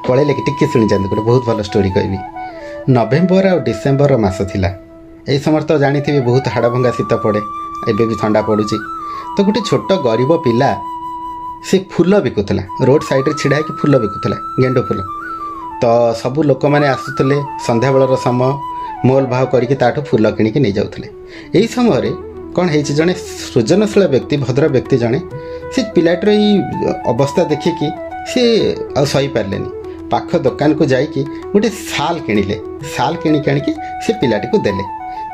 पलैले कि टिके शुणी जाते गोटे बहुत भल स्टोरी कहबी। नवेम्बर आ डिसेम्बर मास थिला यही समय तो जानी बहुत हाड़भंगा शीत पड़े एबे भी ठंडा पड़ुची। तो गोटे छोट गरीब पिला से फूल बिकुला रोड साइड छिड़ा कि फूल बिकुला गेंडु फूल। तो सबू लोक मैंने आसुले संध्या बेलर समय मोल भाव करके ताठू फूल किणिकी नहीं जाऊले। यही समय कौन है जड़े सृजनशील व्यक्ति भद्र व्यक्ति जड़े से पिलाटर अवस्था देखिकी सी आ सही पारे पाख दुकान को जाइए गोटे साल किणिले साल किणिकी आणिकी से पिलाटी को देले।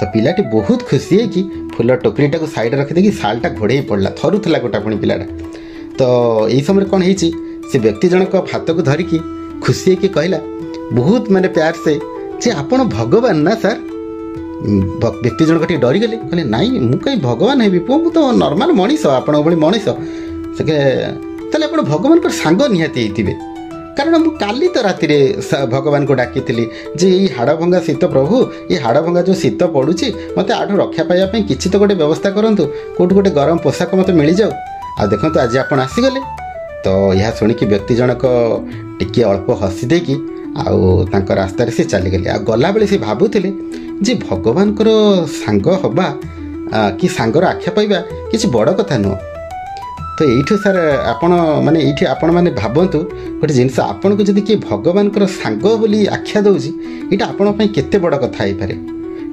तो पिलाटी बहुत खुशी है कि फूल टोकरीटा को साइड रखिदे सालटा घोड़े पड़ा थरुला गोटा पुणी पिलाटा। तो यही समय कौन है से व्यक्ति जनक हाथ को धरिकी खुशी है कि कहला बहुत माने प्यार से जे आपण भगवान ना सर। व्यक्ति जनक टी डरीगले कहले नाई मु कहीं भगवान है पुओ मु तो नॉर्मल मनीष आपण भली मनीष से आप भगवान को सांग निहाती होते कारण मु काली तो राति भगवान को डाकी जे ये हाड़भंगा शीत प्रभु ये हाड़भंगा जो शीत पड़ुची मत आठू रक्षा पाइबा किसी तो गोटे व्यवस्था करूँ कौट गोटे गरम पोशाक मत मिल जाऊ आ देखो आज आप आसीगले। तो यह शुणिकी व्यक्ति जनक टिके अल्प हसी देकी आउ रास्तार से चलीगले। आ गला बेले से भावुले जे भगवान सांग हवा कि सांगर आख्या पाइबा किसी बड़ कथा नुह। तो यू सार आपण माने ये आपण मैंने भावतु गोटे जिनस आपन को जदि किए भगवान सांग बोली आख्या दौर यहाँ आपण केते बड़ कथा हो पारे।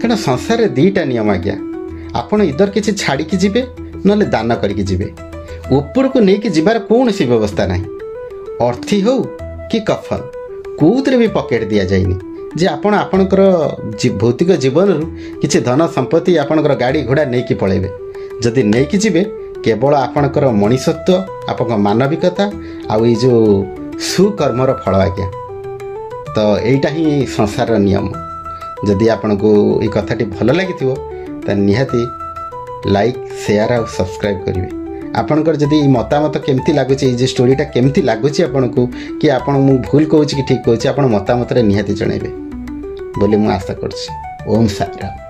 कारण संसार दीटा नियम आज्ञा आपण इधर किसी छाड़ी जीवे ना दान करके जीवे ऊपर को लेकिन जीवार कौन सी व्यवस्था ना अर्थी हो कि कफन कौन भी पकेट दि जाए जे आपण आपणकर भौतिक जीवन किसी धन संपत्ति आपणकर गाड़ी घोड़ा नहीं कि पलैबे जदि नहीं कि जीवे केवल आपणकर मनीषत्व आपण मानविकता आउ ये जो सुकर्मर फल आज्ञा। तो यहीटा ही संसार नियम। जदि आपन को ये कथाटी भल लगी निहाती लाइक शेयर और सब्सक्राइब करेंगे। आपणकर जदि मतामत केमती लगुच ये स्टोरीटा केमती लगुच आपन को कि आपन मु भूल कहूँ कि ठीक कहूँ आप मतामत निहाती जनइबे बोली मु आशा करछि। ओम साईराम।